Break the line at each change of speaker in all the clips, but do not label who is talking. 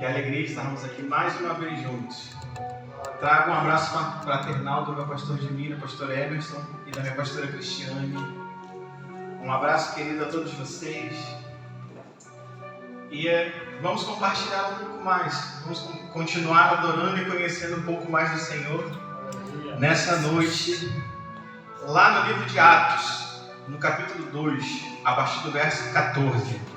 Que alegria estarmos aqui mais uma vez juntos. Trago um abraço fraternal do meu pastor Dimino, pastor Emerson e da minha pastora Cristiane. Um abraço querido a todos vocês. E vamos compartilhar um pouco mais. Vamos continuar adorando e conhecendo um pouco mais do Senhor nessa noite. Lá no livro de Atos, no capítulo 2, a partir do verso 14.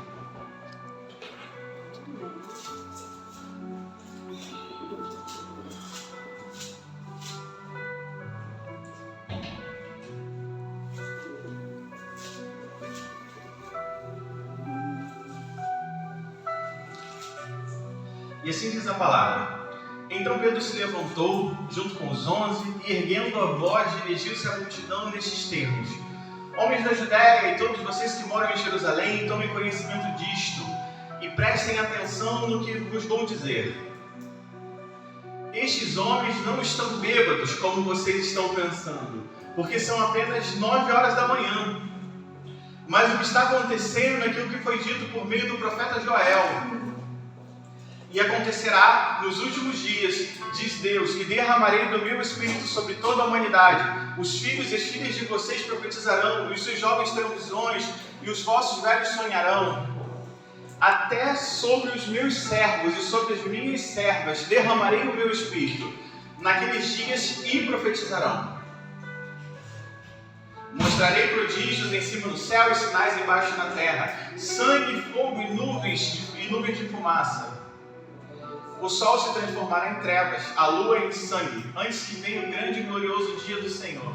E assim diz a palavra. Então Pedro se levantou, junto com os 11, e erguendo a voz, dirigiu-se à multidão nestes termos: Homens da Judéia e todos vocês que moram em Jerusalém, tomem conhecimento disto, e prestem atenção no que vos vou dizer. Estes homens não estão bêbados, como vocês estão pensando, porque são apenas 9 horas da manhã. Mas o que está acontecendo é aquilo que foi dito por meio do profeta Joel. E acontecerá nos últimos dias, diz Deus, que derramarei do meu Espírito sobre toda a humanidade. Os filhos e as filhas de vocês profetizarão, e os seus jovens terão visões, e os vossos velhos sonharão. Até sobre os meus servos e sobre as minhas servas derramarei o meu Espírito. Naqueles dias e profetizarão. Mostrarei prodígios em cima do céu e sinais embaixo na terra, sangue, fogo e nuvens de fumaça. O sol se transformará em trevas, a lua em sangue, antes que venha o grande e glorioso dia do Senhor.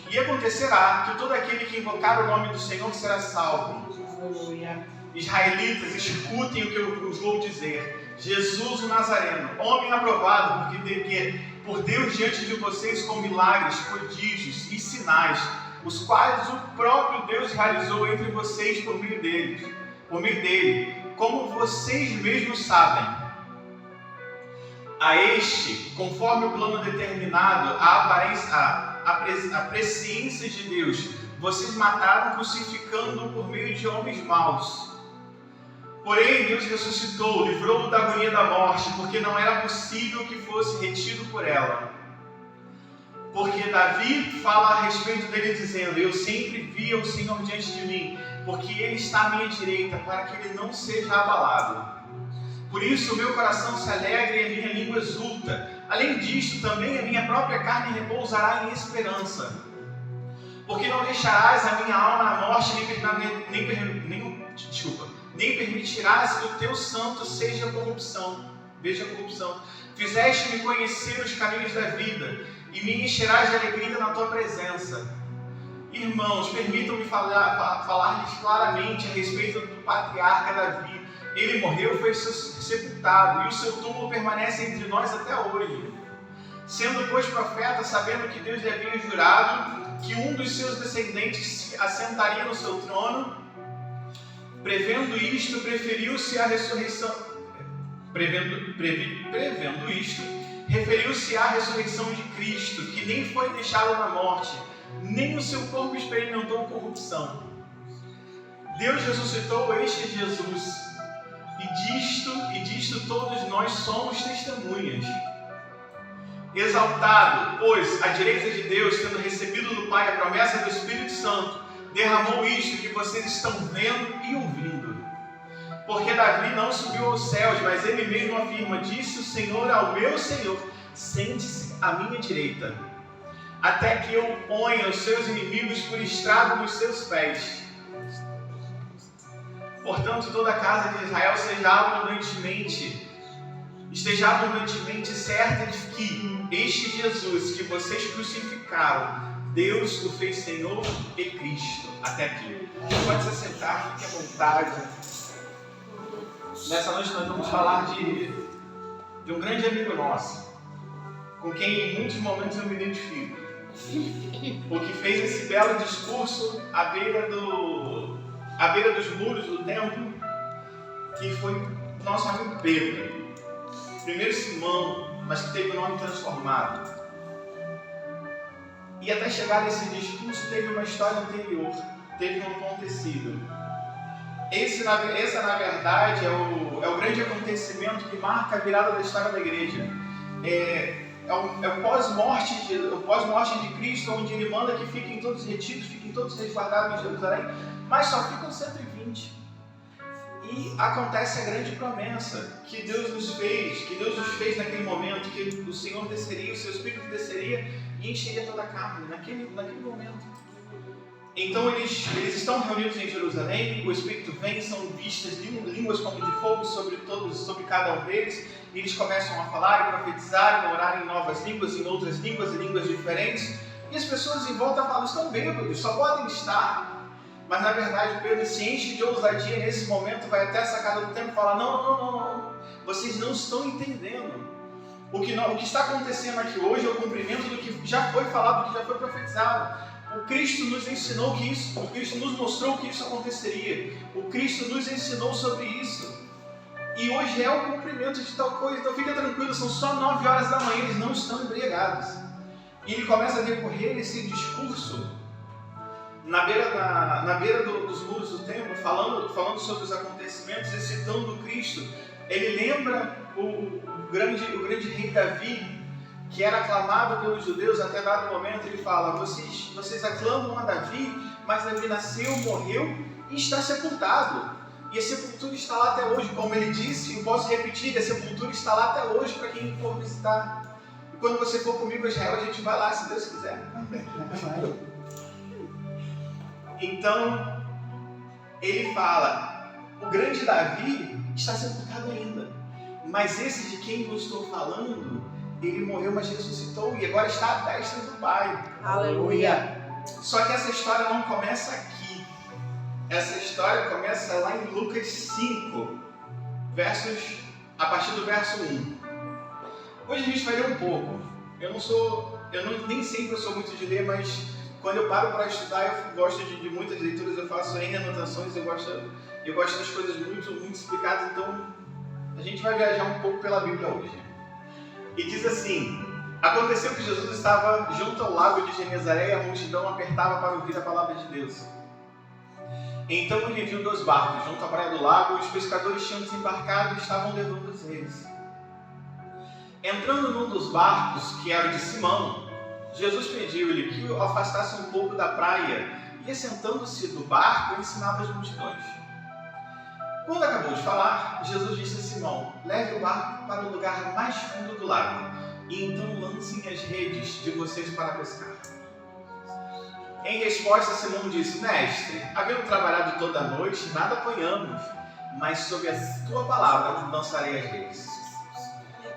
E acontecerá que todo aquele que invocar o nome do Senhor será salvo. Israelitas, escutem o que eu vos vou dizer. Jesus o Nazareno, homem aprovado por Deus diante de vocês com milagres, prodígios e sinais, os quais o próprio Deus realizou entre vocês por meio dele, como vocês mesmos sabem. A este, conforme o plano determinado, a presciência de Deus, vocês mataram crucificando-o por meio de homens maus. Porém, Deus ressuscitou, livrou-o da agonia da morte, porque não era possível que fosse retido por ela. Porque Davi fala a respeito dele dizendo: Eu sempre via o Senhor diante de mim, porque Ele está à minha direita, para que Ele não seja abalado. Por isso o meu coração se alegra e a minha língua exulta. Além disto, também a minha própria carne repousará em esperança. Porque não deixarás a minha alma na morte, nem permitirás que o teu santo veja a corrupção. Fizeste-me conhecer os caminhos da vida, e me encherás de alegria na tua presença. Irmãos, permitam-me falar-lhes claramente a respeito do patriarca Davi. Ele morreu, foi sepultado, e o seu túmulo permanece entre nós até hoje. Sendo, pois, profeta, sabendo que Deus lhe havia jurado que um dos seus descendentes se assentaria no seu trono, prevendo isto, referiu-se à ressurreição de Cristo, que nem foi deixado na morte, nem o seu corpo experimentou corrupção. Deus ressuscitou este Jesus, e disto todos nós somos testemunhas. Exaltado, pois, à direita de Deus, tendo recebido do Pai a promessa do Espírito Santo, derramou isto que vocês estão vendo e ouvindo. Porque Davi não subiu aos céus, mas ele mesmo afirma: Disse o Senhor ao meu Senhor: Sente-se à minha direita, até que eu ponha os seus inimigos por estrado dos seus pés. Portanto, toda a casa de Israel esteja abundantemente certa de que este Jesus que vocês crucificaram, Deus o fez Senhor e Cristo. Até aqui. Pode se sentar, fique à vontade. Nessa noite nós vamos falar de um grande amigo nosso, com quem em muitos momentos eu me identifico, o que fez esse belo discurso à beira dos muros do templo, que foi nosso amigo Pedro, primeiro Simão, mas que teve o nome transformado. E até chegar nesse discurso teve uma história anterior, teve um acontecido. Esse na verdade, é o grande acontecimento que marca a virada da história da igreja. É o pós-morte de Cristo, onde ele manda que fiquem todos retidos, fiquem todos resguardados em Jerusalém, mas só ficam 120. E acontece a grande promessa que Deus nos fez naquele momento, que o Senhor desceria, o seu Espírito desceria e encheria toda a carne, naquele momento. Então eles estão reunidos em Jerusalém, o Espírito vem, são vistas línguas como de fogo sobre cada um deles, e eles começam a falar e profetizar, e orar em novas línguas, em outras línguas, em línguas diferentes, e as pessoas em volta falam, estão bêbados, só podem estar. Mas na verdade Pedro se enche de ousadia nesse momento, vai até a sacada do templo e fala, não, vocês não estão entendendo. O que está acontecendo aqui hoje é o cumprimento do que já foi falado, do que já foi profetizado. O Cristo nos ensinou o Cristo nos mostrou que isso aconteceria. O Cristo nos ensinou sobre isso. E hoje é o cumprimento de tal coisa. Então fica tranquilo, são só 9 horas da manhã, eles não estão embriagados. E ele começa a decorrer esse discurso na beira dos muros do templo, falando sobre os acontecimentos e citando Cristo. Ele lembra o grande rei Davi, que era aclamado pelos judeus até dado momento. Ele fala, vocês aclamam a Davi, mas Davi nasceu, morreu e está sepultado. E a sepultura está lá até hoje, como ele disse, eu posso repetir, a sepultura está lá até hoje para quem for visitar. E quando você for comigo a Israel, a gente vai lá, se Deus quiser. Então, ele fala, o grande Davi está sepultado ainda, mas esse de quem eu estou falando, ele morreu, mas ressuscitou e agora está à destra do Pai.
Aleluia!
Só que essa história não começa aqui. Essa história começa lá em Lucas 5, a partir do verso 1. Hoje a gente vai ler um pouco. Nem sempre eu sou muito de ler, mas quando eu paro para estudar, eu gosto de muitas leituras, eu faço N anotações, eu gosto das coisas muito, muito explicadas, então a gente vai viajar um pouco pela Bíblia hoje. E diz assim, aconteceu que Jesus estava junto ao lago de Genezaré e a multidão apertava para ouvir a palavra de Deus. Então ele viu 2 barcos junto à praia do lago, e os pescadores tinham desembarcado e estavam levando os redes. Entrando num dos barcos, que era o de Simão, Jesus pediu-lhe que o afastasse um pouco da praia e, assentando-se do barco, ensinava as multidões. Quando acabou de falar, Jesus disse a Simão, leve o barco para o lugar mais fundo do lago e então lancem as redes de vocês para pescar. Em resposta, Simão disse, mestre, havendo trabalhado toda a noite, nada apanhamos, mas sob a tua palavra lançarei as redes.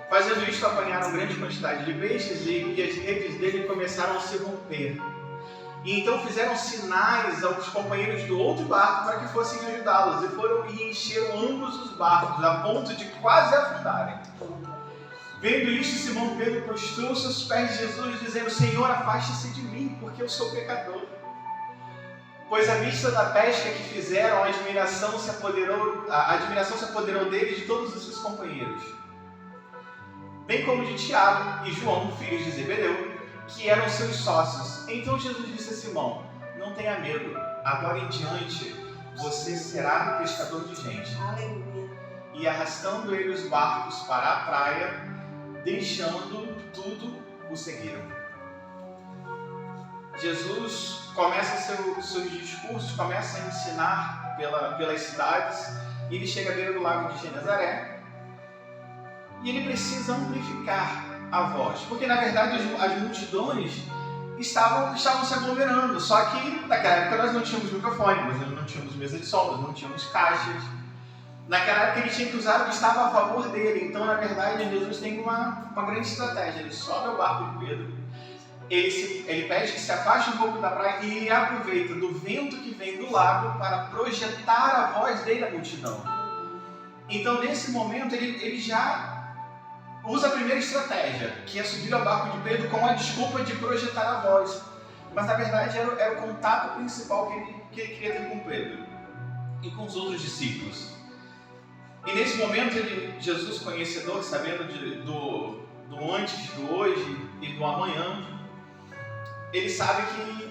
Fazendo isto, apanharam grande quantidade de peixes e as redes dele começaram a se romper. E então fizeram sinais aos companheiros do outro barco para que fossem ajudá-los. E foram e encheram ambos os barcos, a ponto de quase afundarem. Vendo isto, Simão Pedro prostrou-se aos pés de Jesus, dizendo, Senhor, afaste-se de mim, porque eu sou pecador. Pois à vista da pesca que fizeram, a admiração se apoderou dele e de todos os seus companheiros. Bem como de Tiago e João, filhos de Zebedeu, que eram seus sócios. Então Jesus disse a Simão, não tenha medo, agora em diante você será pescador de gente.
Aleluia.
E arrastando ele os barcos para a praia, deixando tudo, o seguiram. Jesus começa seus discursos, começa a ensinar pelas cidades, e ele chega à beira do lago de Genezaré, e ele precisa amplificar a voz, porque na verdade as multidões estavam se aglomerando, só que naquela época nós não tínhamos microfone, nós não tínhamos mesa de som, nós não tínhamos caixas. Naquela época ele tinha que usar o que estava a favor dele, então na verdade Jesus tem uma grande estratégia, ele sobe ao barco de Pedro, ele pede que se afaste um pouco da praia e ele aproveita do vento que vem do lago para projetar a voz dele à multidão. Então nesse momento ele já usa a primeira estratégia, que é subir ao barco de Pedro com a desculpa de projetar a voz. Mas na verdade era o contato principal que ele queria ter com Pedro e com os outros discípulos. E nesse momento Jesus, conhecedor, sabendo do antes, do hoje e do amanhã, ele sabe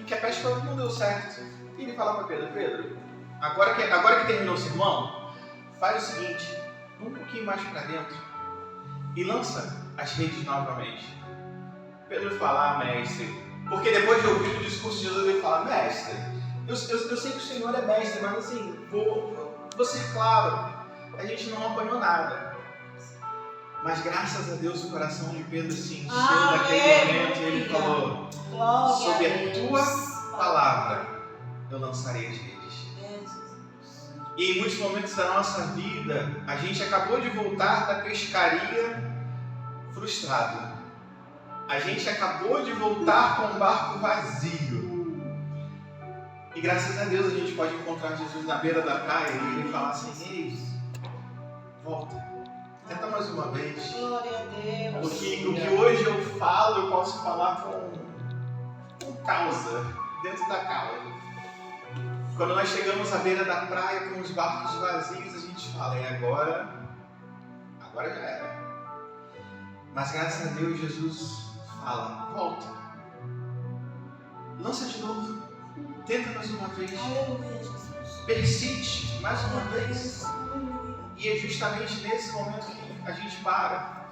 que a pesca não deu certo. E ele fala para Pedro, agora que terminou o sermão, faz o seguinte, vamos um pouquinho mais para dentro e lança as redes novamente. Pedro fala, mestre, porque depois de ouvir o discurso de Jesus, ele fala, mestre, eu sei que o Senhor é mestre, mas assim, vou ser claro, a gente não apanhou nada. Mas graças a Deus o coração de Pedro se encheu naquele momento e ele falou, sob a tua palavra eu lançarei as redes. E em muitos momentos da nossa vida, a gente acabou de voltar da pescaria frustrado. A gente acabou de voltar com um barco vazio. E graças a Deus a gente pode encontrar Jesus na beira da praia e ele falar assim, ei, volta. Tenta mais uma vez.
Glória a Deus.
O que hoje eu falo, eu posso falar com causa, dentro da causa. Quando nós chegamos à beira da praia com os barcos vazios, a gente fala, agora já era. Mas graças a Deus, Jesus fala, volta. Lança de novo. Tenta mais uma vez.
Aleluia, Jesus.
Persiste mais uma vez. E é justamente nesse momento que a gente para.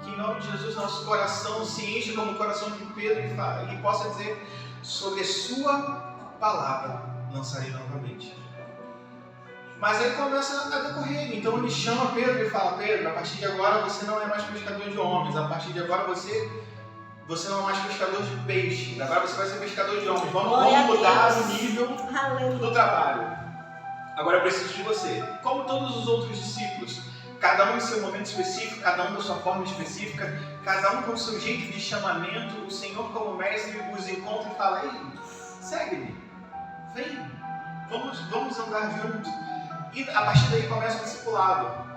Que em nome de Jesus nosso coração se enche como o coração de Pedro e possa dizer, sobre a sua palavra lançarei novamente. Mas aí começa a decorrer. Então ele chama Pedro e fala, Pedro, a partir de agora você não é mais pescador de homens. A partir de agora você não é mais pescador de peixes. Agora você vai ser pescador de homens. Vamos mudar o nível do trabalho. Agora eu preciso de você. Como todos os outros discípulos, cada um em seu momento específico, cada um da sua forma específica, cada um com o seu jeito de chamamento, o Senhor como mestre os encontra e fala, ei, segue-me, vem, vamos andar juntos. E a partir daí começa o discipulado.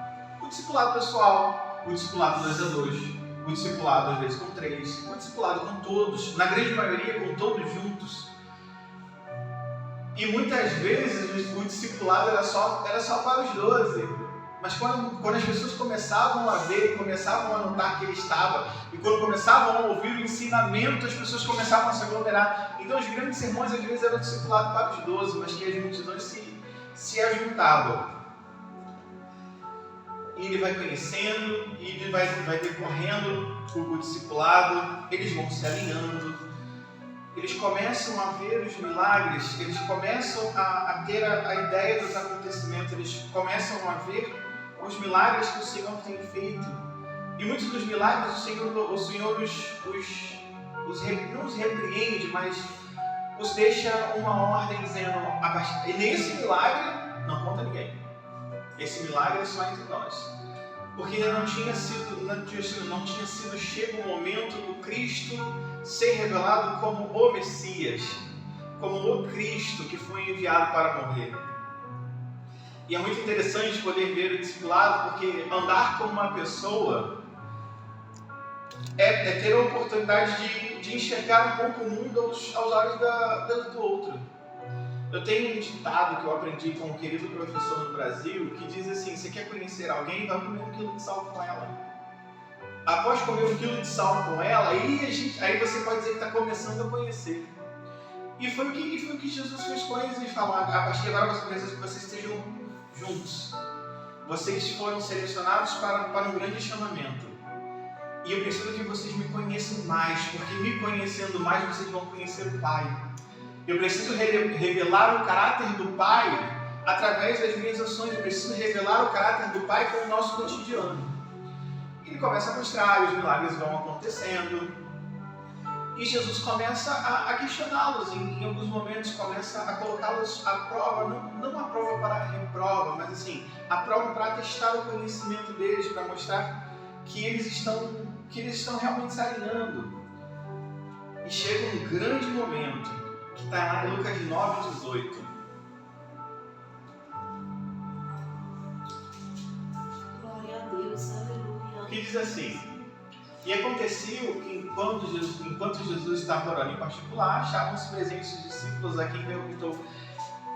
O discipulado pessoal, o discipulado 2 a 2, o discipulado às vezes com 3, o discipulado com todos, na grande maioria com todos juntos. E muitas vezes o discipulado era só para os 12. Mas quando as pessoas começavam a ver, começavam a notar que ele estava, e quando começavam a ouvir o ensinamento, as pessoas começavam a se aglomerar. Então os grandes sermões às vezes eram discipulados para os 12, mas que as multidões se ajuntavam. E ele vai conhecendo, e ele vai decorrendo o discipulado, eles vão se alinhando. Eles começam a ver os milagres, eles começam a ter a ideia dos acontecimentos, eles começam a ver os milagres que o Senhor tem feito. E muitos dos milagres o Senhor não os repreende, mas os deixa uma ordem dizendo, e nesse milagre não conta ninguém. Esse milagre é só entre nós. Porque ainda não tinha sido chego o momento do Cristo ser revelado como o Messias, como o Cristo que foi enviado para morrer. E é muito interessante poder ver o discipulado, porque andar como uma pessoa é ter a oportunidade de enxergar um pouco o mundo aos olhos do outro. Eu tenho um ditado que eu aprendi com um querido professor no Brasil, que diz assim, você quer conhecer alguém, vai comer 1 quilo de sal com ela. Após comer 1 quilo de sal com ela, aí você pode dizer que está começando a conhecer. E foi o que Jesus fez com eles, e falou, a partir de agora você precisa que vocês estejam juntos. Vocês foram selecionados para um grande chamamento. E eu preciso que vocês me conheçam mais, porque me conhecendo mais, vocês vão conhecer o Pai. Eu preciso revelar o caráter do Pai através das minhas ações. Eu preciso revelar o caráter do Pai com o nosso cotidiano. Ele começa a mostrar, os milagres vão acontecendo. E Jesus começa a questioná-los. Em alguns momentos começa a colocá-los à prova. Não a prova para a reprova, mas assim, a prova para testar o conhecimento deles, para mostrar que eles estão realmente se alinhando. E chega um grande momento, que está lá em Lucas 9:18.
Glória a Deus, aleluia.
Que diz assim, e aconteceu que enquanto Jesus estava orando em particular, achavam-se presentes os discípulos a quem perguntou,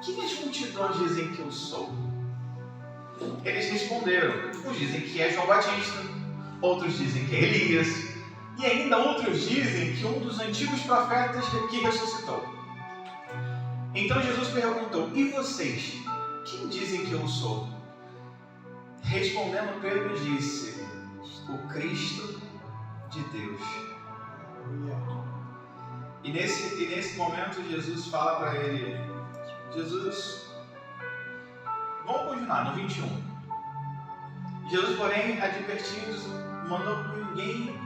quem as multidões dizem que eu sou? Eles responderam, uns dizem que é João Batista, outros dizem que é Elias, e ainda outros dizem que um dos antigos profetas que ressuscitou. Então Jesus perguntou: e vocês, quem dizem que eu sou? Respondendo, Pedro disse: o Cristo de Deus. E nesse momento Jesus fala para ele, vamos continuar no 21. Jesus, porém, advertindo, mandou que ninguém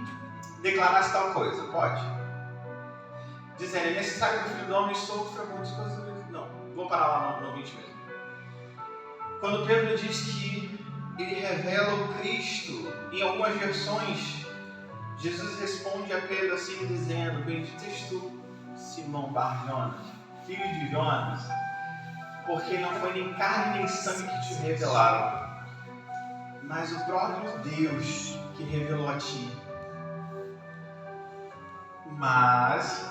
declarasse tal coisa. Pode? Dizendo: é necessário que o Filho do Homem sofra muitas coisas. Não, vou parar lá no 20 mesmo. Quando Pedro diz que ele revela o Cristo, em algumas versões, Jesus responde a Pedro assim, dizendo: bendito és tu, Simão Bar-Jonas, filho de Jonas, porque não foi nem carne nem sangue que te revelaram, mas o próprio Deus que revelou a ti. Mas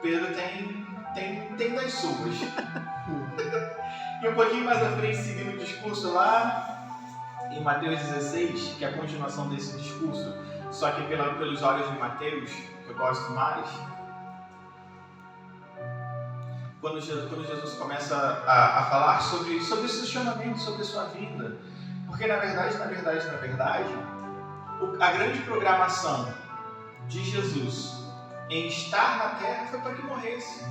Pedro tem das suas. E um pouquinho mais à frente, seguindo o discurso lá em Mateus 16, que é a continuação desse discurso, só que pelos olhos de Mateus, que eu gosto mais, quando Jesus começa a falar sobre o seu chamamento, sobre a sua vinda. Porque na verdade, a grande programação de Jesus em estar na terra foi para que morresse.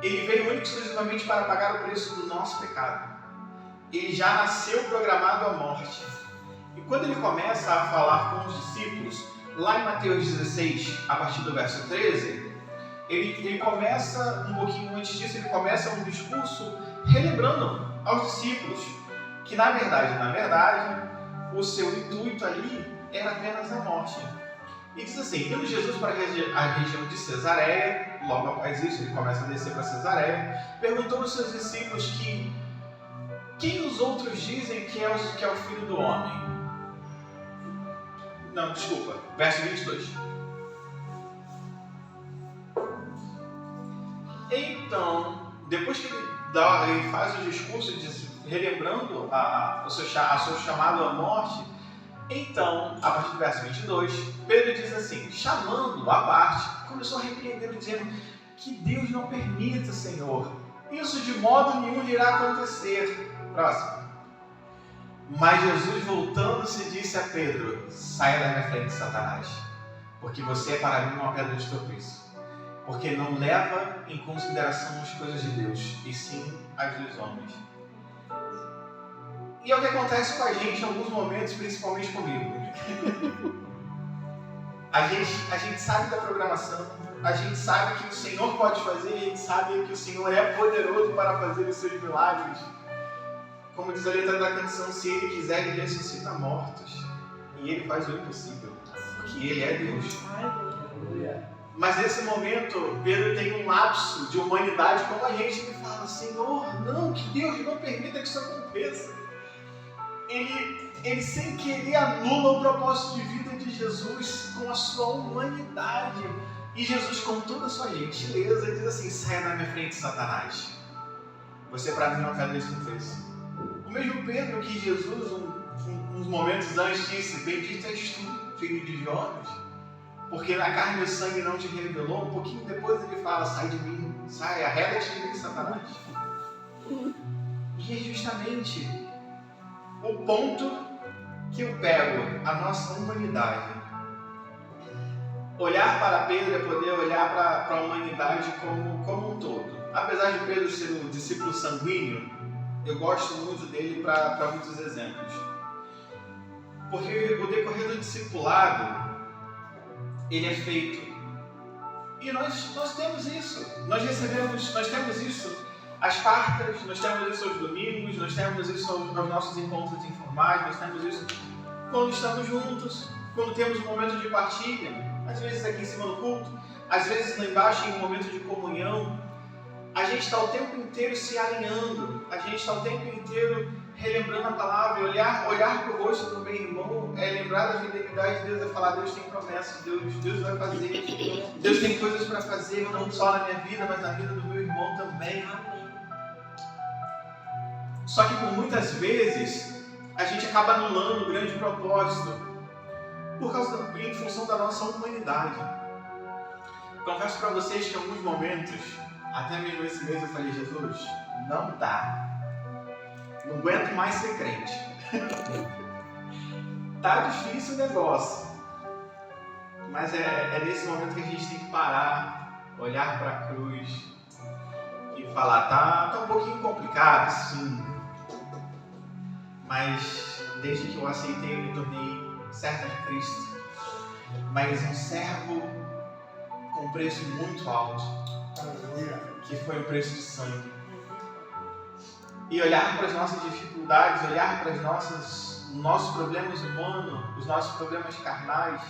Ele veio único e exclusivamente para pagar o preço do nosso pecado. Ele já nasceu programado à morte. E quando ele começa a falar com os discípulos, lá em Mateus 16, a partir do verso 13, ele começa, um pouquinho antes disso, ele começa um discurso relembrando aos discípulos que, na verdade, o seu intuito ali era apenas a morte. E diz assim: indo Jesus para a região de Cesareia, logo após isso, ele começa a descer para Cesareia, perguntou aos seus discípulos quem os outros dizem que é o Filho do Homem? Não, desculpa, verso 22. Então, depois que ele faz o discurso relembrando o seu chamado à morte, então, a partir do verso 22, Pedro diz assim, chamando-o à parte, começou a repreendê-lo, dizendo: que Deus não permita, Senhor, isso de modo nenhum irá acontecer. Próximo. Mas Jesus, voltando-se, disse a Pedro: saia da minha frente, Satanás, porque você é para mim uma pedra de tropeço, porque não leva em consideração as coisas de Deus, e sim as dos homens. E é o que acontece com a gente em alguns momentos, principalmente comigo. A gente sabe da programação, a gente sabe que o Senhor pode fazer, a gente sabe que o Senhor é poderoso para fazer os seus milagres. Como diz a letra da canção, se Ele quiser, Ele ressuscita mortos. E Ele faz o impossível, porque Ele é Deus. Mas nesse momento, Pedro tem um lapso de humanidade como a gente, que fala: Senhor, não, que Deus não permita que isso aconteça. Ele sem querer anula o propósito de vida de Jesus com a sua humanidade. E Jesus, com toda a sua gentileza, diz assim: saia da minha frente, Satanás. Você para mim não quer isso no preço. O mesmo Pedro que Jesus, uns momentos antes, disse: bendito és tu, filho de Jonas, porque na carne e o sangue não te revelou. Um pouquinho depois ele fala: sai de mim, sai, arreda-te de mim, Satanás. E é justamente o ponto que eu pego, a nossa humanidade. Olhar para Pedro é poder olhar para a humanidade como um todo. Apesar de Pedro ser um discípulo sanguíneo, eu gosto muito dele para muitos exemplos. Porque o decorrer do discipulado, ele é feito. E nós temos isso. Nós temos isso às quartas, nós temos isso aos domingos, nós temos isso aos nossos encontros informais, nós temos isso quando estamos juntos, quando temos um momento de partilha, às vezes aqui em cima do culto, às vezes lá embaixo em um momento de comunhão. A gente está o tempo inteiro se alinhando, a gente está o tempo inteiro relembrando a palavra, olhar para o rosto do meu irmão, lembrar da fidelidade de Deus, falar: Deus tem promessas, Deus vai fazer, Deus tem coisas para fazer, não só na minha vida, mas na vida do meu irmão também. Só que por muitas vezes a gente acaba anulando o grande propósito em função da nossa humanidade. Confesso para vocês que em alguns momentos Até mesmo esse mês eu falei, Jesus, não dá. Não aguento mais ser crente. Tá difícil o negócio. Mas é nesse momento que a gente tem que parar, olhar para a cruz e falar, tá um pouquinho complicado, sim. Mas desde que eu aceitei, eu me tornei servo de Cristo. Mas um servo com um preço muito alto, que foi o preço de sangue. E olhar para as nossas dificuldades, olhar para os nossos problemas humanos, os nossos problemas carnais,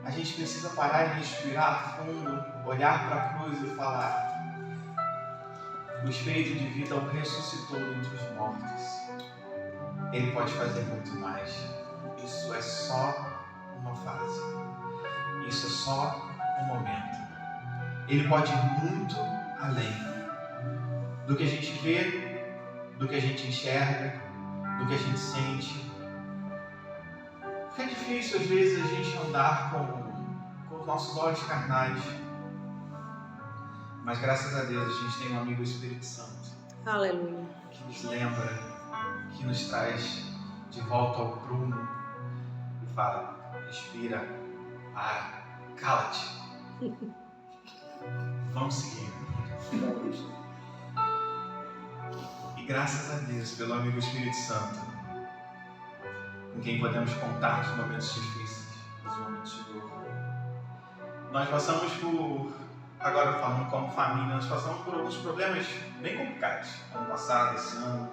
a gente precisa parar e respirar fundo, olhar para a cruz e falar: o Espírito de vida o ressuscitou dentre os mortos. Ele pode fazer muito mais. Isso é só uma fase. Isso é só um momento. Ele pode ir muito além do que a gente vê, do que a gente enxerga, do que a gente sente. Porque é difícil às vezes a gente andar com os nossos olhos carnais. Mas graças a Deus a gente tem um amigo, o Espírito Santo.
Aleluia.
Que nos lembra, que nos traz de volta ao prumo e fala: respira, para, cala-te. Vamos seguir. E graças a Deus pelo amigo Espírito Santo, com quem podemos contar nos momentos difíceis, nos momentos de dor. Nós passamos agora falando como família, nós passamos por alguns problemas bem complicados. Ano passado, esse ano,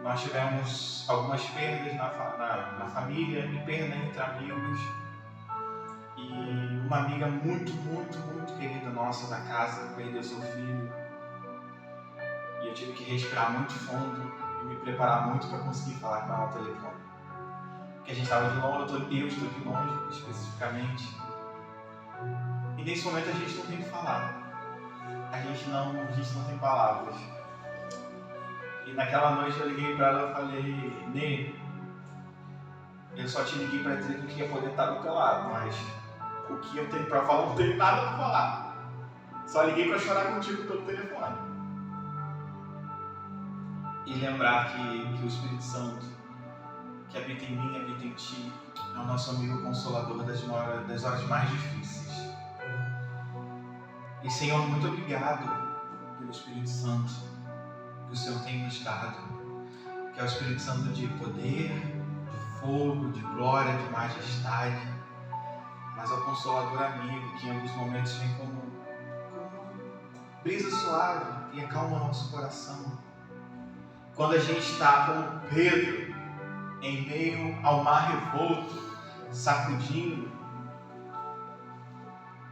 nós tivemos algumas perdas na família e perda entre amigos. E uma amiga muito, muito, muito querida nossa da casa perdeu seu filho. E eu tive que respirar muito fundo e me preparar muito para conseguir falar com ela ao telefone. Porque a gente estava de longe, eu estou de longe especificamente. E nesse momento a gente não tem o que falar. A gente não tem palavras. E naquela noite eu liguei para ela e falei: Nê, eu só te liguei para dizer que eu queria poder estar do teu lado, mas o que eu tenho para falar, não tenho nada para falar. Só liguei para chorar contigo pelo telefone. E lembrar que o Espírito Santo, que habita em mim, habita em ti, é o nosso amigo consolador das horas mais difíceis. E Senhor, muito obrigado pelo Espírito Santo que o Senhor tem nos dado, que é o Espírito Santo de poder, de fogo, de glória, de majestade, mas é o consolador amigo que em alguns momentos vem como brisa suave e acalma o nosso coração. Quando a gente está como Pedro em meio ao mar revolto, sacudindo,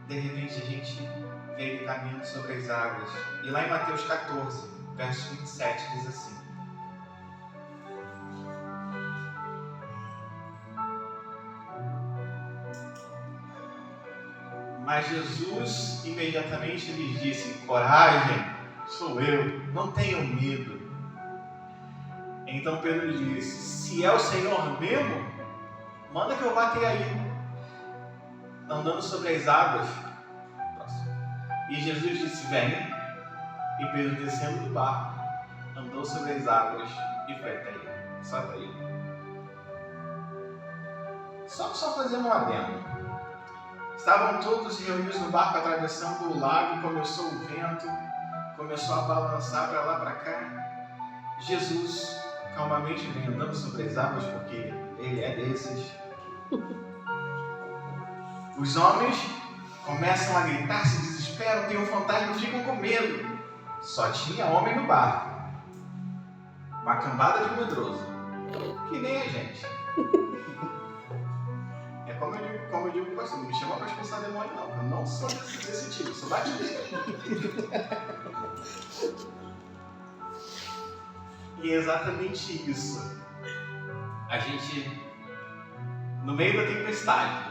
de repente a gente vê ele caminhando sobre as águas. E lá em Mateus 14, verso 27, diz assim: mas Jesus imediatamente lhes disse: coragem, sou eu, não tenham medo. Então Pedro disse: se é o Senhor mesmo, manda que eu vá até aí, andando sobre as águas. E Jesus disse: venha. E Pedro, descendo do barco, andou sobre as águas e foi até ele. Só até ele. Só fazendo um adendo. Estavam todos reunidos no barco atravessando o lago, começou o vento, começou a balançar para lá para cá. Jesus calmamente vem andando sobre as águas, porque ele é desses. Os homens começam a gritar, se desesperam, tem um fantasma, ficam com medo. Só tinha homem no barco. Uma cambada de medroso. Que nem a gente. É como eu digo para você, não me chama para expulsar demônio não. Eu não sou desse tipo, sou batista. E é exatamente isso. A gente, no meio da tempestade,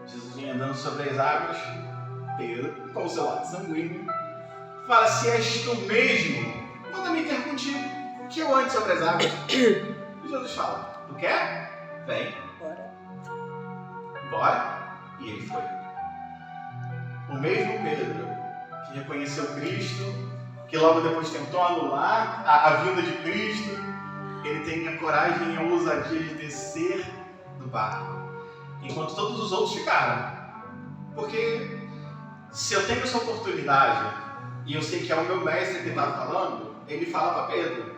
Jesus vem andando sobre as águas, Pedro, com o seu lado sanguíneo, fala: se és tu mesmo, manda-me ter contigo, que eu ande sobre as águas. E Jesus fala: tu quer? Vem. Bora. E ele foi. O mesmo Pedro que reconheceu Cristo, que logo depois tentou anular a vinda de Cristo, ele tem a coragem e a ousadia de descer do barco, enquanto todos os outros ficaram. Porque se eu tenho essa oportunidade, e eu sei que é o meu mestre que está falando, ele fala para Pedro.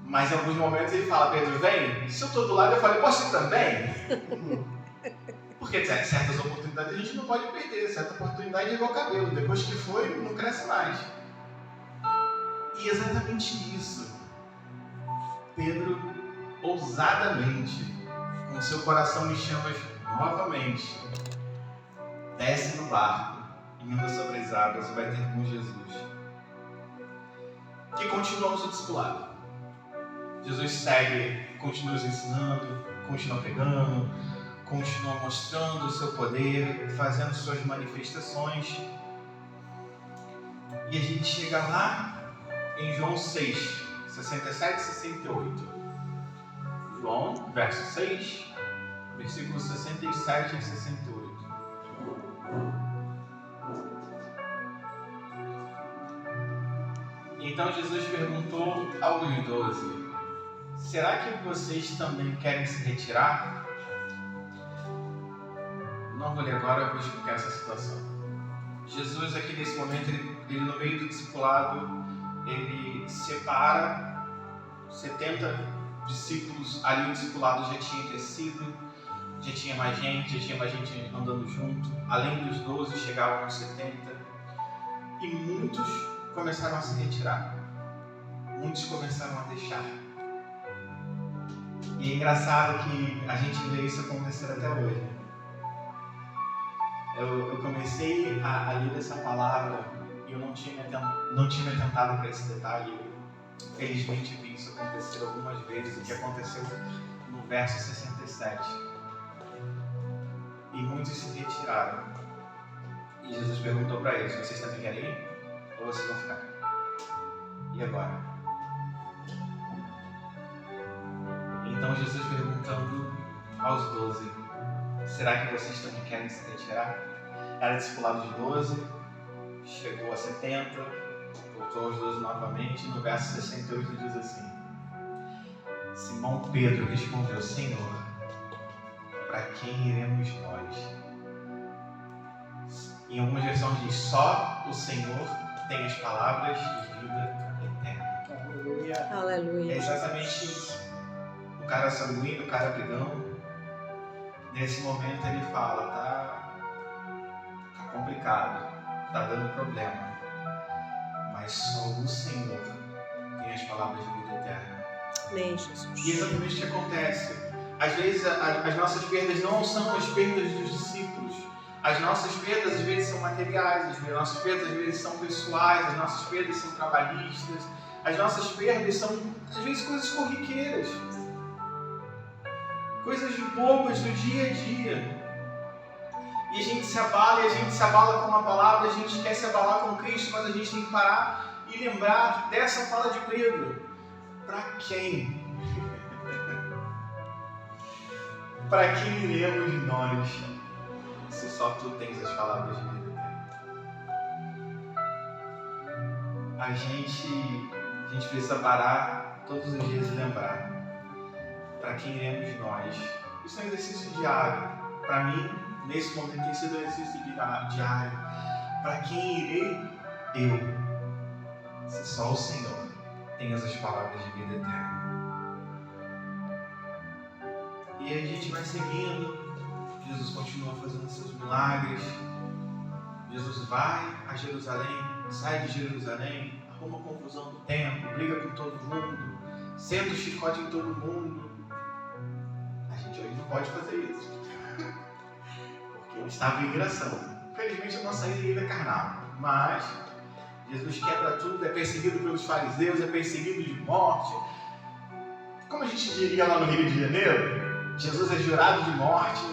Mas em alguns momentos ele fala, Pedro, vem. Se eu estou do lado, eu falei, posso ir também? Porque certas oportunidades a gente não pode perder. Certa oportunidade é igual cabelo. Depois que foi, não cresce mais. E exatamente isso. Pedro, ousadamente, com seu coração em chamas novamente, desce no barco, indo sobre as águas e vai ter com Jesus. E continuamos o discipulado. Jesus segue, continua nos ensinando, continua pregando, continua mostrando o seu poder, fazendo suas manifestações. E a gente chega lá em João 6, 67 e 68. João, verso 6, versículos 67 e 68. Então Jesus perguntou aos 12, será que vocês também querem se retirar? Não vou ler agora, eu vou explicar essa situação. Jesus aqui nesse momento, ele no meio do discipulado, ele separa 70 discípulos, ali o discipulado já tinha crescido, já tinha mais gente andando junto, além dos 12 chegavam os 70, e muitos começaram a se retirar, muitos começaram a deixar. E é engraçado que a gente vê isso acontecer até hoje. Eu comecei a ler essa palavra e eu não tinha me atentado para esse detalhe. Felizmente vi isso acontecer algumas vezes, o que aconteceu no verso 67. E muitos se retiraram. E Jesus perguntou para eles, vocês também querem ir? Ou vocês vão ficar? E agora? Então Jesus perguntando aos 12, será que vocês também querem se retirar? Era discipulado de 12, chegou a 70, voltou aos 12 novamente, e no verso 68 diz assim, Simão Pedro respondeu, Senhor, para quem iremos nós? Em algumas versões diz, só o Senhor tem as palavras de vida eterna.
Aleluia.
Aleluia.
É exatamente isso. O cara sanguíneo, o cara brigão, nesse momento ele fala, tá complicado, tá dando problema, mas só o Senhor tem as palavras de vida eterna.
Amém, Jesus.
E é exatamente o que acontece. Às vezes as nossas perdas não são as perdas dos discípulos. As nossas perdas às vezes são materiais, as nossas perdas às vezes são pessoais, as nossas perdas são trabalhistas, as nossas perdas são às vezes coisas corriqueiras. Coisas bobas do dia a dia. E a gente se abala com a palavra, a gente quer se abalar com Cristo, mas a gente tem que parar e lembrar dessa fala de Pedro. Para quem? Para quem iremos nós, se só tu tens as palavras de vida eterna? A gente precisa parar todos os dias e lembrar. Para quem iremos nós? Isso é um exercício diário. Para mim, nesse momento, tem sido um exercício diário. Para quem irei eu? Se só o Senhor tem essas palavras de vida eterna. E a gente vai seguindo. Jesus continua fazendo seus milagres. Jesus vai a Jerusalém, sai de Jerusalém, arruma confusão no templo, briga com todo mundo, senta o chicote em todo mundo. A gente hoje não pode fazer isso, porque ele estava em migração. Infelizmente a nossa ira é carnal, mas Jesus quebra tudo, é perseguido pelos fariseus, é perseguido de morte. Como a gente diria lá no Rio de Janeiro, Jesus é jurado de morte.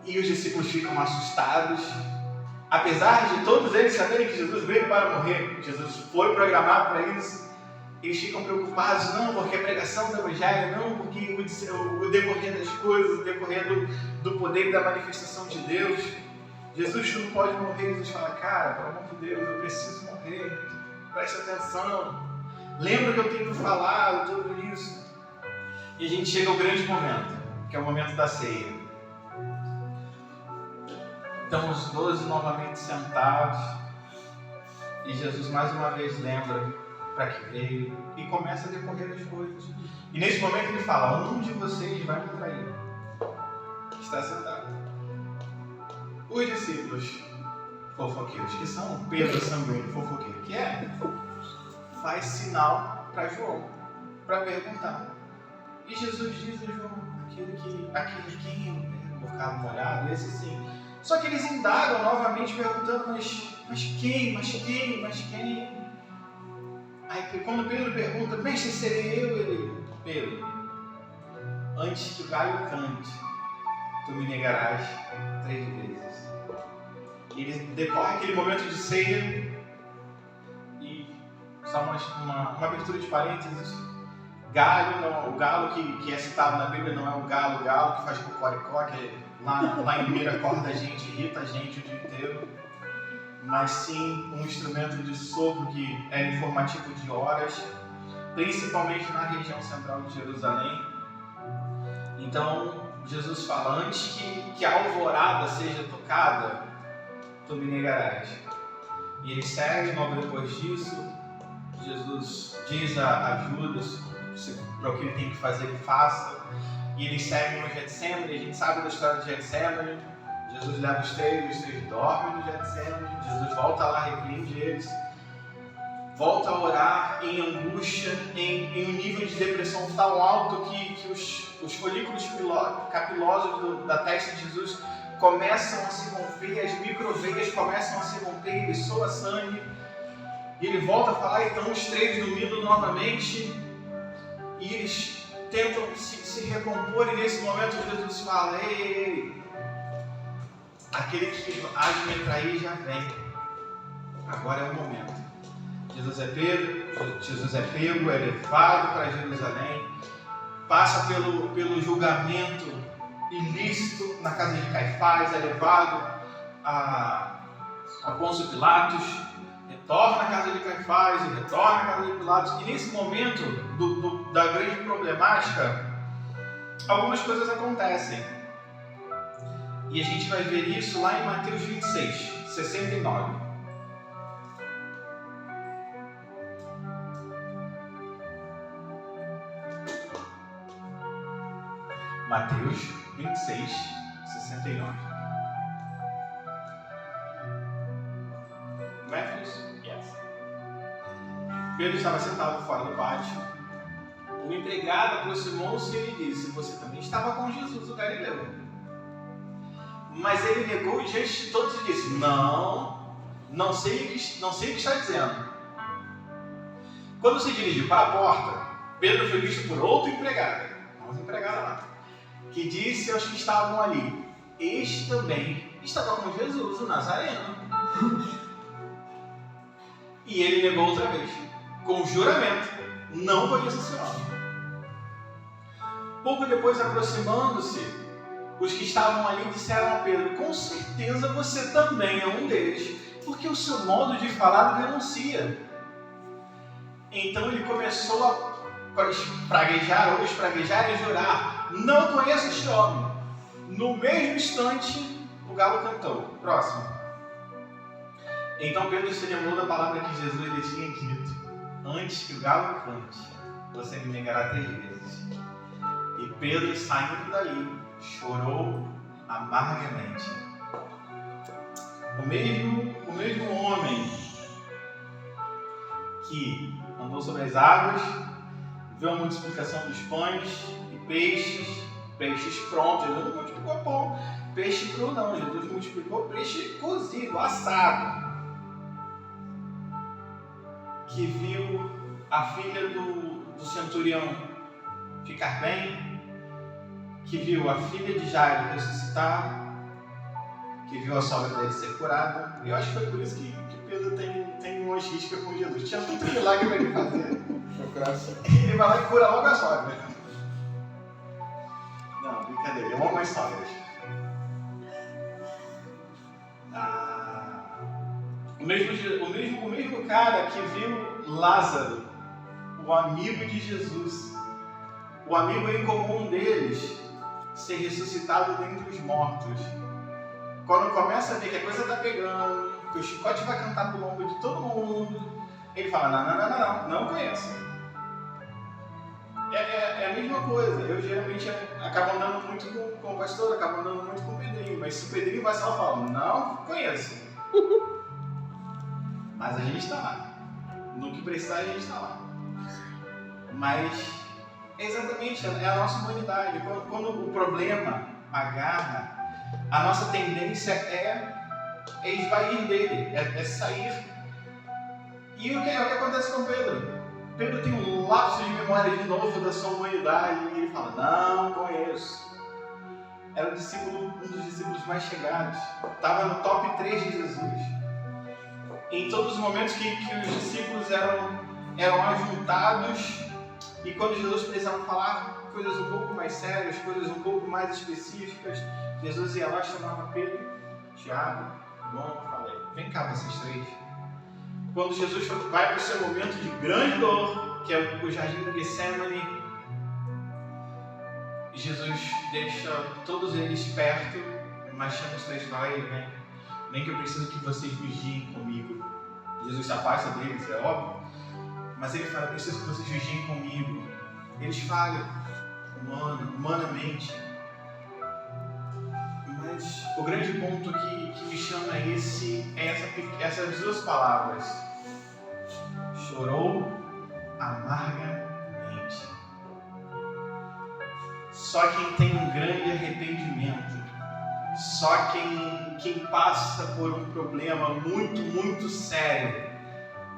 E os discípulos ficam assustados. Apesar de todos eles saberem que Jesus veio para morrer, Jesus foi programado para isso, eles ficam preocupados, não porque a pregação do Evangelho, não porque o decorrer das coisas, o decorrer do poder e da manifestação de Deus. Jesus, tu não pode morrer. Jesus fala, cara, pelo amor de Deus, eu preciso morrer. Preste atenção. Lembra que eu tenho falado tudo isso. E a gente chega ao grande momento, que é o momento da ceia. Então os 12 novamente sentados. E Jesus mais uma vez lembra para que veio. E começa a decorrer as coisas. E nesse momento ele fala, um de vocês vai me trair. Está sentado. Os discípulos fofoqueiros, que são Pedro sanguíneo fofoqueiro, que é, faz sinal para João, para perguntar. E Jesus diz a João, aquele quem o bocado molhado, esse sim. Só que eles indagam novamente perguntando, mas quem? Aí quando Pedro pergunta, mestre, serei eu? Ele, Pedro, antes que o galho cante, tu me negarás 3 vezes. E ele decorre aquele momento de ceia e só uma abertura de parênteses. Galho, não, o galo que é citado na Bíblia não é o galo que faz cocoricó, que lá em Mira acorda a gente, irrita a gente o dia inteiro, mas sim um instrumento de sopro que é informativo de horas, principalmente na região central de Jerusalém. Então Jesus fala, antes que a alvorada seja tocada, tu me negarás. E ele segue logo depois disso. Jesus diz a Judas para o que ele tem que fazer, ele faça. E eles seguem no Getsemane. A gente sabe da história de Getsemane. Jesus leva os três dormem no Getsemane. Jesus volta lá, repreende eles. Volta a orar em angústia, em um nível de depressão tão alto que os folículos capilosos da testa de Jesus começam a se romper, as microveias começam a se romper, ele soa sangue. E ele volta a falar, então os três dormindo novamente. E eles tentam se recompor, e nesse momento Jesus fala, ei, aquele que há de me trair já vem. Agora é o momento. Jesus é pego, é levado para Jerusalém, passa pelo julgamento ilícito na casa de Caifás, é levado a Pôncio Pilatos, retorna à casa de Caifás e retorna à casa de Pilatos. E nesse momento da grande problemática, algumas coisas acontecem. E a gente vai ver isso lá em Mateus 26, 69. Mateus 26, 69. Matthews? Yes. Pedro estava sentado fora do pátio. O empregado aproximou-se e ele disse, você também estava com Jesus, o Galileu. Mas ele negou diante de todos e disse, não sei o que está dizendo. Quando se dirigiu para a porta, Pedro foi visto por outro empregado, lá, que disse aos que estavam ali, este também estava com Jesus, o Nazareno. E ele negou outra vez, com juramento, não conheço esse homem. Pouco depois, aproximando-se, os que estavam ali disseram a Pedro, com certeza você também é um deles, porque o seu modo de falar denuncia. Então ele começou a praguejar e jurar, não conheço este homem. No mesmo instante, o galo cantou. Próximo. Então Pedro se lembrou da palavra que Jesus lhe tinha dito, antes que o galo cante, você me negará 3 vezes. E Pedro, saindo dali, chorou amargamente. O mesmo homem que andou sobre as águas, viu a multiplicação dos pães e peixes prontos. Jesus não multiplicou pão, peixe cru não, Jesus multiplicou peixe cozido, assado. Que viu a filha do centurião ficar bem, que viu a filha de Jairo ressuscitar, que viu a sogra dele ser curada. E eu acho que foi por isso que Pedro tem uma risca com Jesus. Tinha tanto milagre para ele fazer. Ele vai lá e cura logo a sogra. Não, brincadeira, eu amo as sogras. O mesmo cara que viu Lázaro, o amigo de Jesus, o amigo em comum deles, ser ressuscitado dentre os mortos. Quando começa a ver que a coisa está pegando, que o chicote vai cantar pro lombo de todo mundo, ele fala, não conheço. É a mesma coisa. Eu geralmente acabo andando muito com o pastor, acabo andando muito com o Pedrinho, mas se o Pedrinho vai só, eu falo, não conheço. Mas a gente está lá. No que precisar, a gente está lá. Mas exatamente, é a nossa humanidade. Quando o problema agarra, a nossa tendência é esvair dele, é sair. E o que acontece com Pedro? Pedro tem um lapso de memória de novo da sua humanidade e ele fala, não conheço. Era um dos discípulos mais chegados. Estava no top 3 de Jesus. Em todos os momentos que os discípulos eram ajuntados e quando Jesus precisava falar coisas um pouco mais sérias, coisas um pouco mais específicas, Jesus ia lá, chamava Pedro, Tiago, João, falei, vem cá vocês três. Quando Jesus vai para o seu momento de grande dor, que é o jardim do Getsemane, Jesus deixa todos eles perto, mas chama os três e fala, vem que eu preciso que vocês vigiem comigo. Jesus se afasta deles, é óbvio, mas ele fala, eu preciso que vocês vigiem comigo. Eles falham, humanamente. Mas o grande ponto que me chama é essas duas palavras. Chorou amargamente. Só quem tem um grande arrependimento, só quem passa por um problema muito, muito sério,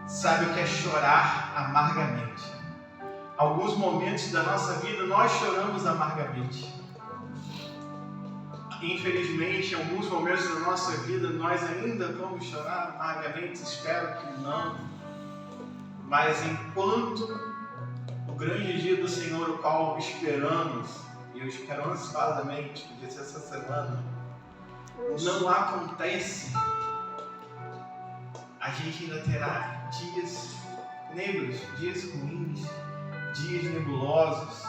sabe o que é chorar amargamente. Alguns momentos da nossa vida nós choramos amargamente. Infelizmente, em alguns momentos da nossa vida nós ainda vamos chorar amargamente, espero que não. Mas enquanto o grande dia do Senhor, o qual esperamos, e eu espero ansiosamente, podia ser essa semana, não acontece, a gente ainda terá dias negros, dias ruins, dias nebulosos.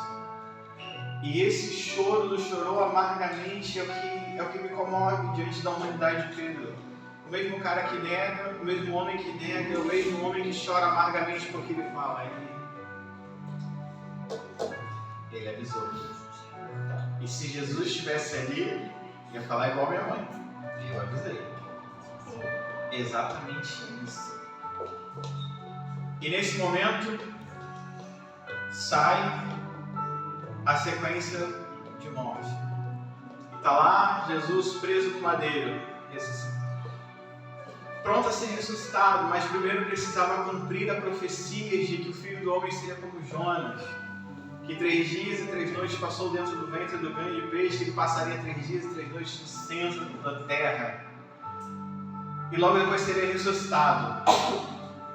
E esse choro do chorou amargamente é o que me comove diante da humanidade de Pedro. O mesmo cara que nega, o mesmo homem que nega, o mesmo homem que chora amargamente porque ele fala. Ele avisou. E se Jesus estivesse ali, ia falar igual minha mãe. Eu avisei. Exatamente isso. E nesse momento, sai a sequência de morte. E está lá Jesus preso no madeiro, pronto a ser ressuscitado, mas primeiro precisava cumprir a profecia de que o Filho do Homem seria como Jonas, que 3 dias e 3 noites passou dentro do ventre do grande peixe, que passaria 3 dias e 3 noites no centro da terra, e logo depois seria ressuscitado.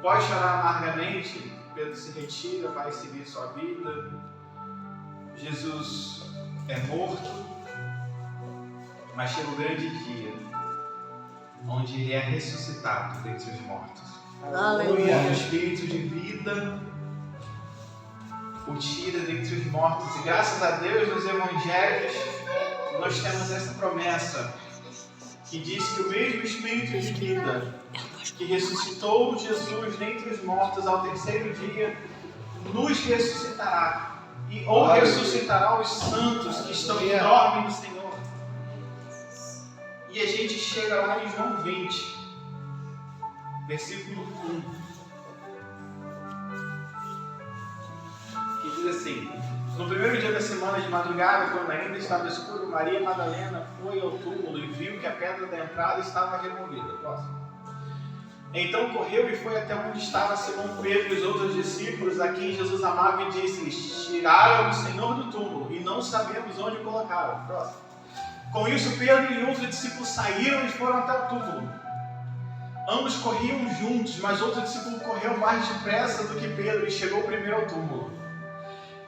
Pode chorar amargamente, Pedro se retira, vai seguir sua vida. Jesus é morto, mas chega o grande dia, onde ele é ressuscitado dentre os mortos.
Aleluia.
O Espírito de vida o tira dentre os mortos. E graças a Deus, nos Evangelhos, nós temos essa promessa, que diz que o mesmo Espírito de vida que ressuscitou Jesus dentre os mortos ao 3º dia, nos ressuscitará. Ou ressuscitará os santos que estão e dormem no Senhor. E a gente chega lá em João 20, versículo 1, que diz assim: no primeiro dia da semana de madrugada, quando ainda estava escuro, Maria Madalena foi ao túmulo e viu que a pedra da entrada estava removida. Próximo. Então correu e foi até onde estava Simão Pedro e os outros discípulos, a quem Jesus amava, e disse-lhes: tiraram o Senhor do túmulo e não sabemos onde o colocaram. Próximo. Com isso, Pedro e outro discípulo saíram e foram até o túmulo. Ambos corriam juntos, mas outro discípulo correu mais depressa do que Pedro e chegou primeiro ao túmulo.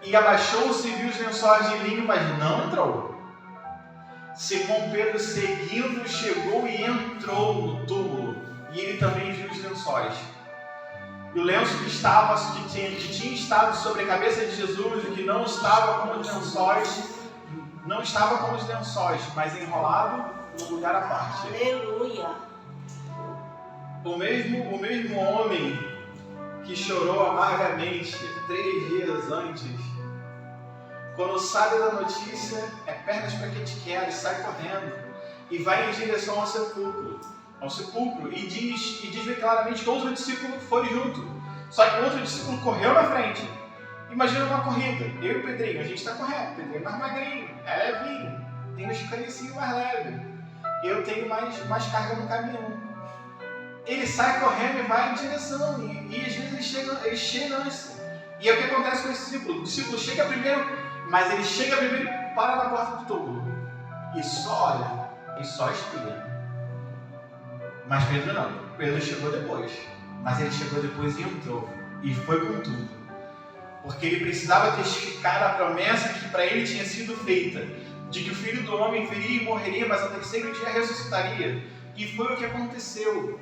E abaixou-se e viu os lençóis de linho, mas não entrou. Simão Pedro, seguindo, chegou e entrou no túmulo. E ele também viu os lençóis. E o lenço que tinha estado sobre a cabeça de Jesus, e que não estava como os lençóis, mas enrolado num lugar à parte.
Aleluia.
O mesmo homem que chorou amargamente 3 dias antes, quando sabe da notícia, é pernas para quem te quer, sai correndo e vai em direção ao sepulcro, e diz bem claramente que outro discípulo foi junto. Só que o outro discípulo correu na frente. Imagina uma corrida, eu e o Pedrinho, a gente está correndo, o Pedrinho é mais magrinho, é levinho, tem uns canicinhos mais leves, eu tenho mais carga no caminhão. Ele sai correndo e vai em direção, e às vezes ele chega antes. E é o que acontece com esse discípulo. O discípulo chega primeiro, mas ele chega primeiro e para na porta do túmulo. E só olha, e só espia. Mas Pedro não. Pedro chegou depois. Mas ele chegou depois e entrou. E foi com tudo. Porque ele precisava testificar a promessa que para ele tinha sido feita. De que o Filho do Homem viria e morreria, mas ao 3º dia ressuscitaria. E foi o que aconteceu.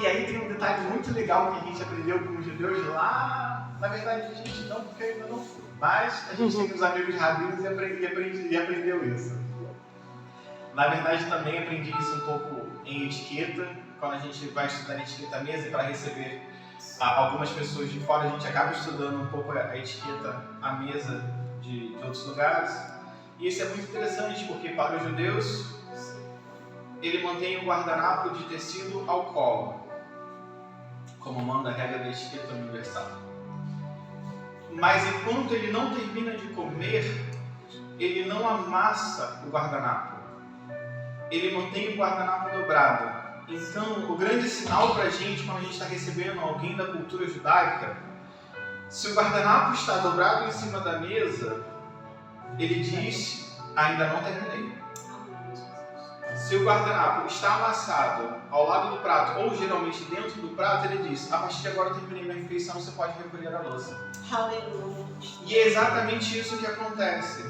E aí tem um detalhe muito legal que a gente aprendeu com os judeus lá. Na verdade a gente não, porque ainda não foi. Mas a gente tem uns amigos rabinos e aprendeu isso. Na verdade também aprendi isso um pouco em etiqueta. Quando a gente vai estudar etiqueta à mesa, e para receber algumas pessoas de fora, a gente acaba estudando um pouco a etiqueta à mesa de outros lugares. E isso é muito interessante, porque para os judeus, ele mantém o guardanapo de tecido ao colo, como manda a regra da etiqueta universal. Mas enquanto ele não termina de comer, ele não amassa o guardanapo. Ele mantém o guardanapo dobrado. Então, o grande sinal para a gente, quando a gente está recebendo alguém da cultura judaica, se o guardanapo está dobrado em cima da mesa, ele diz, ainda não terminei. Se o guardanapo está amassado ao lado do prato, ou geralmente dentro do prato, ele diz, a partir de agora eu terminei minha refeição, você pode recolher a louça.
Aleluia.
E é exatamente isso que acontece.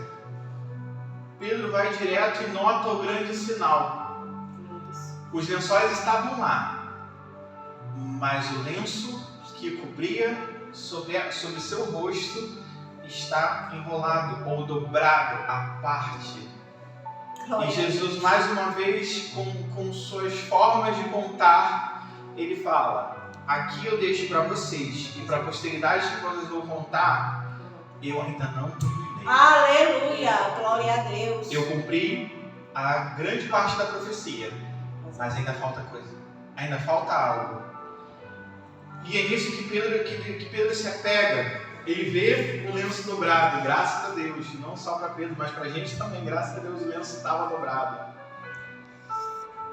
Pedro vai direto e nota o grande sinal. Os lençóis estavam lá, mas o lenço que cobria sobre seu rosto está enrolado ou dobrado à parte. E Jesus, mais uma vez, com suas formas de contar, ele fala, aqui eu deixo para vocês, e para a posteridade que vocês vão contar, eu ainda não terminei.
Aleluia, glória a Deus.
Eu cumpri a grande parte da profecia, mas ainda falta coisa, ainda falta algo. E é nisso que Pedro se apega. Ele vê o lenço dobrado, graças a Deus, não só para Pedro, mas para a gente também, graças a Deus o lenço estava dobrado.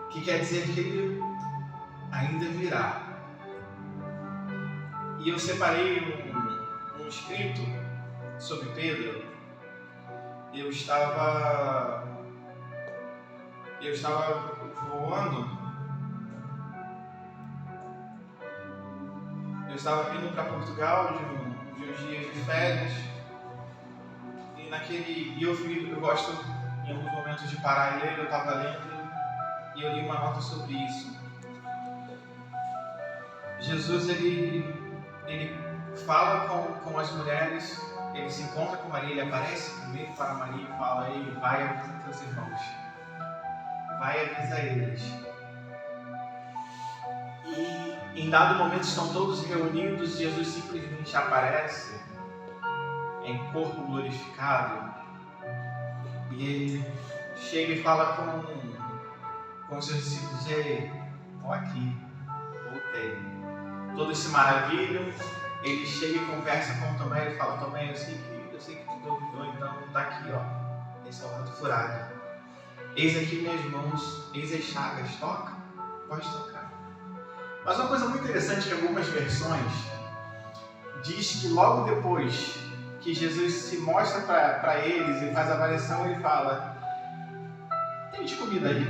Que quer dizer que ele ainda virá. E eu separei um escrito sobre Pedro. Eu estava voando. Eu estava vindo para Portugal de uns dias de férias. E eu gosto em alguns momentos de parar e ler. Eu estava lendo e eu li uma nota sobre isso. Jesus ele fala com as mulheres, ele se encontra com Maria, ele aparece primeiro para Maria e fala: ei, vai avisar teus irmãos, vai avisar eles. E em dado momento estão todos reunidos, Jesus simplesmente aparece em corpo glorificado e ele chega e fala com os seus discípulos: ei, estou aqui, voltei. Todos se maravilham. Ele chega e conversa com Tomé, ele fala: Tomé, eu sei que tu duvidou, então tá aqui, ó, esse é o rato furado. Eis aqui minhas mãos, eis as chagas, toca, pode tocar. Mas uma coisa muito interessante que algumas versões diz que logo depois que Jesus se mostra para eles e faz a avaliação, ele fala: tem de comida aí?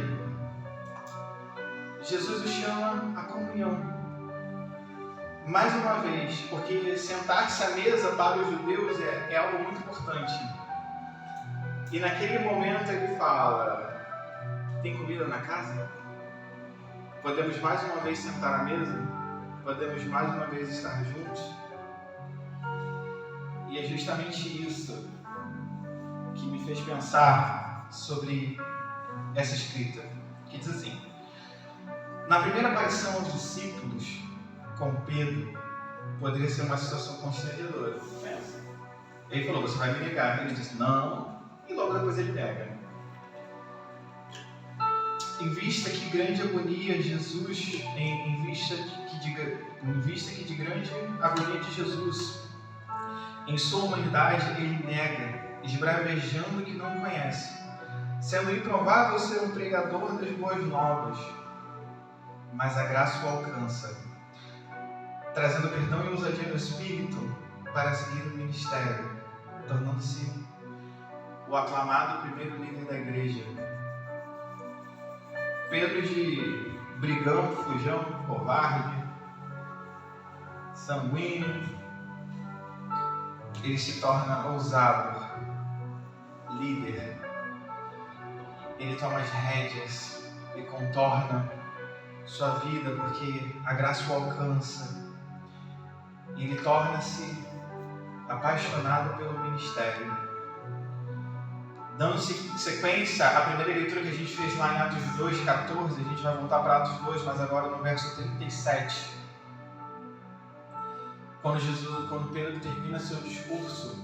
Jesus os chama à comunhão. Mais uma vez, porque sentar-se à mesa para os judeus é algo muito importante. E naquele momento ele fala: tem comida na casa? Podemos mais uma vez sentar à mesa? Podemos mais uma vez estar juntos? E é justamente isso que me fez pensar sobre essa escrita, que diz assim: na primeira aparição aos discípulos com Pedro, poderia ser uma situação constrangedora. Pensa. Ele falou: você vai me negar? Ele disse: não. E logo depois ele nega. Em vista que grande agonia Jesus, em vista que de grande agonia de Jesus, em sua humanidade ele nega, esbravejando que não conhece, sendo improvável ser um pregador das boas novas, mas a graça o alcança, trazendo perdão e ousadia no Espírito para seguir o ministério, tornando-se o aclamado primeiro líder da igreja. Pedro, de brigão, fujão, covarde, sanguíneo, ele se torna ousado, líder. Ele toma as rédeas e contorna sua vida porque a graça o alcança. E ele torna-se apaixonado pelo ministério. Dando sequência à primeira leitura que a gente fez lá em Atos 2:14, a gente vai voltar para Atos 2, mas agora no verso 37. Quando Pedro termina seu discurso,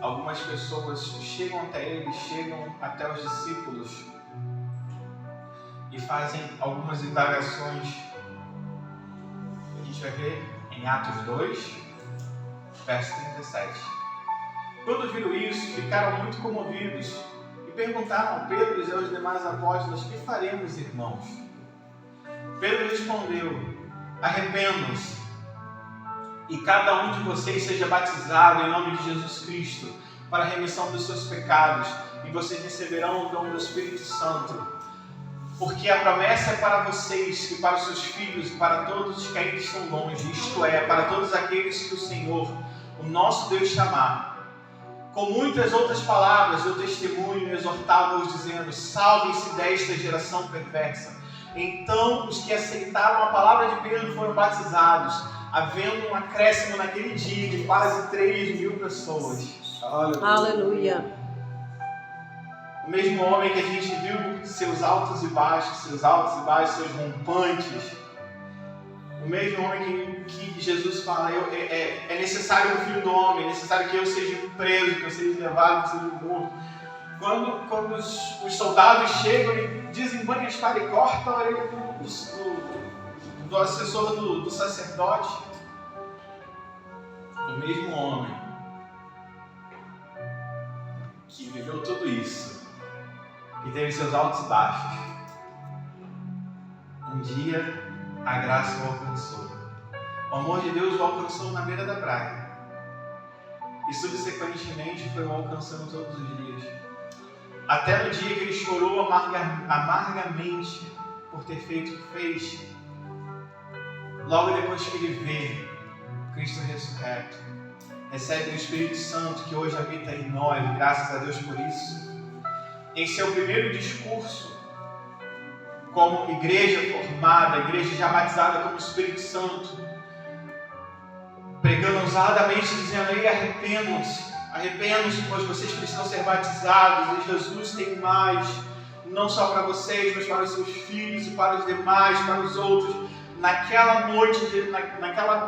algumas pessoas chegam até ele, chegam até os discípulos e fazem algumas indagações. A gente vai ver em Atos 2, verso 37. Quando viram isso, ficaram muito comovidos e perguntaram a Pedro e aos demais apóstolos: que faremos, irmãos? Pedro respondeu: arrependam-se e cada um de vocês seja batizado em nome de Jesus Cristo para a remissão dos seus pecados, e vocês receberão o dom do Espírito Santo. Porque a promessa é para vocês e para os seus filhos e para todos os que ainda estão longe, isto é, para todos aqueles que o Senhor, o nosso Deus, chamar. Com muitas outras palavras eu testemunho e exortava-os, dizendo: salvem-se desta geração perversa. Então os que aceitaram a palavra de Pedro foram batizados, havendo um acréscimo naquele dia de quase 3.000 pessoas.
Aleluia.
O mesmo homem que a gente viu seus altos e baixos, seus rompantes. O mesmo homem que Jesus fala: é necessário o Filho do Homem, é necessário que eu seja preso, que eu seja levado, que eu seja morto. Quando os soldados chegam e desembanham a espada e cortam a orelha do assessor do sacerdote. O mesmo homem que viveu tudo isso, que teve seus altos e baixos, um dia a graça o alcançou. O amor de Deus o alcançou na beira da praia. E subsequentemente foi o alcançando todos os dias. Até no dia que ele chorou amargamente por ter feito o que fez. Logo depois que ele vê Cristo ressurreto, recebe o Espírito Santo que hoje habita em nós, graças a Deus por isso. Em seu primeiro discurso, como igreja formada, igreja já batizada como Espírito Santo, pregando ousadamente, dizendo: ei, arrependam-se, pois vocês precisam ser batizados, e Jesus tem mais, não só para vocês, mas para os seus filhos e para os demais, para os outros. Naquela noite,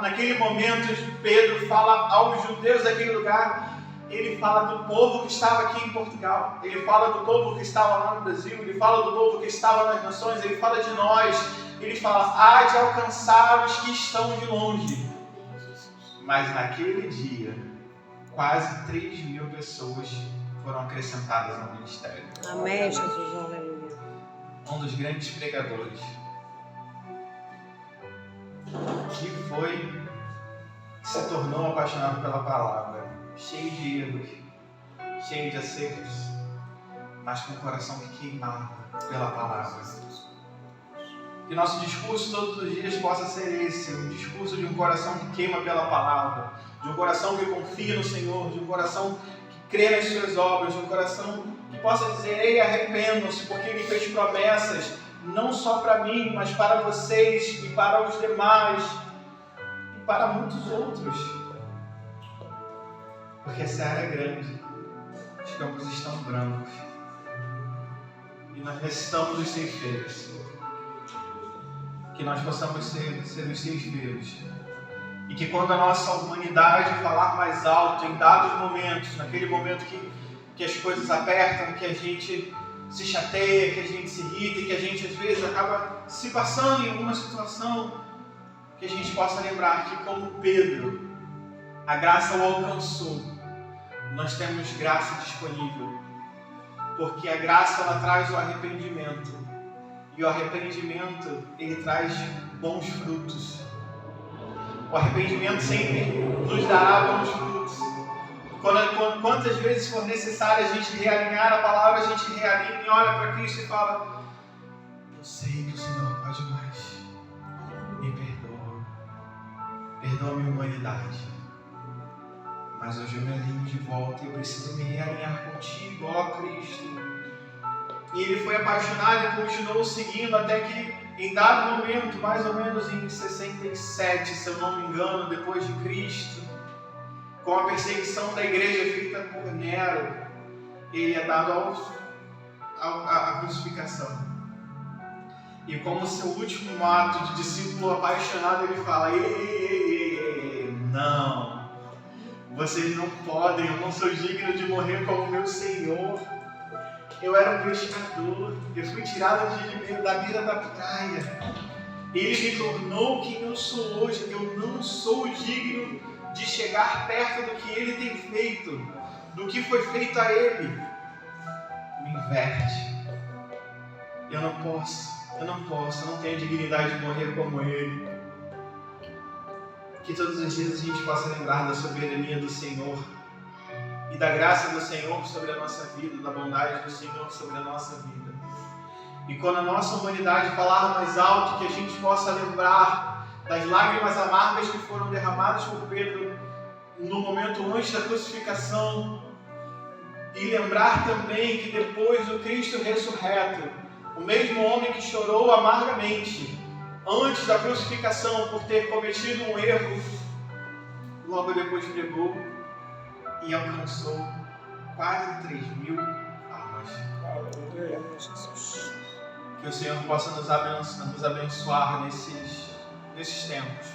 naquele momento, Pedro fala aos judeus daquele lugar. Ele fala do povo que estava aqui em Portugal, ele fala do povo que estava lá no Brasil, ele fala do povo que estava nas nações, ele fala de nós, ele fala: há de alcançar os que estão de longe. Mas naquele dia, quase 3.000 pessoas foram acrescentadas ao ministério.
Amém, Jesus, aleluia.
Um dos grandes pregadores, que se tornou apaixonado pela palavra, cheio de erros, cheio de acertos, mas com o coração que queimava pela palavra. Que nosso discurso todos os dias possa ser esse, um discurso de um coração que queima pela palavra, de um coração que confia no Senhor, de um coração que crê nas suas obras, um coração que possa dizer: ei, arrependam-se, porque Ele fez promessas, não só para mim, mas para vocês e para os demais e para muitos outros. Porque a seara é grande, os campos estão brancos e nós necessitamos dos ceifeiros. Que nós possamos ser os ceifeiros. E que quando a nossa humanidade falar mais alto em dados momentos, naquele momento que as coisas apertam, que a gente se chateia, que a gente se irrita e que a gente às vezes acaba se passando em alguma situação, que a gente possa lembrar que, como Pedro, a graça o alcançou. Nós temos graça disponível, porque a graça ela traz o arrependimento, e o arrependimento ele traz bons frutos. O arrependimento sempre nos dará bons frutos. Quantas vezes for necessário a gente realinhar a palavra, a gente realinha e olha para Cristo e fala: eu sei que o Senhor pode mais, me perdoa a minha humanidade, mas hoje eu me alinho de volta e eu preciso me realinhar contigo, ó Cristo. E ele foi apaixonado e continuou seguindo até que, em dado momento, mais ou menos em 67, se eu não me engano, depois de Cristo, com a perseguição da igreja feita por Nero, ele é dado à crucificação. E como seu último ato de discípulo apaixonado, ele fala: ei, não, vocês não podem, eu não sou digno de morrer como meu Senhor. Eu era um pescador, eu fui tirado da beira da praia. Ele me tornou quem eu sou hoje. Eu não sou digno de chegar perto do que Ele tem feito, do que foi feito a Ele. Me inverte. Eu não posso, eu não tenho dignidade de morrer como Ele. Que todos os dias a gente possa lembrar da soberania do Senhor e da graça do Senhor sobre a nossa vida, da bondade do Senhor sobre a nossa vida. E quando a nossa humanidade falar mais alto, que a gente possa lembrar das lágrimas amargas que foram derramadas por Pedro no momento antes da crucificação, e lembrar também que depois do Cristo ressurreto, o mesmo homem que chorou amargamente antes da crucificação por ter cometido um erro, logo depois pregou e alcançou quase 3.000 almas. Que o Senhor possa nos abençoar nesses tempos.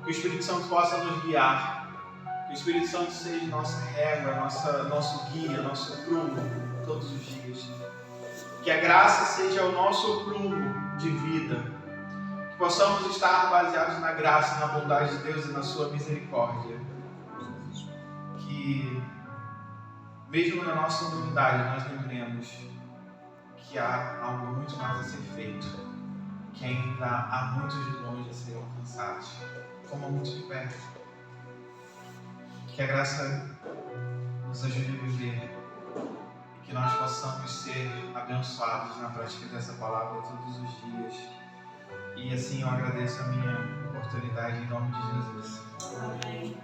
Que o Espírito Santo possa nos guiar. Que o Espírito Santo seja nossa régua, nosso guia, nosso prumo todos os dias. Que a graça seja o nosso prumo de vida. Que possamos estar baseados na graça, na bondade de Deus e na sua misericórdia. Que, mesmo na nossa humanidade, nós lembremos que há algo muito mais a ser feito, que ainda há muitos de longe a serem alcançados, como há muitos de perto. Que a graça nos ajude a viver e que nós possamos ser abençoados na prática dessa palavra todos os dias. E assim eu agradeço a minha oportunidade em nome de Jesus. Amém.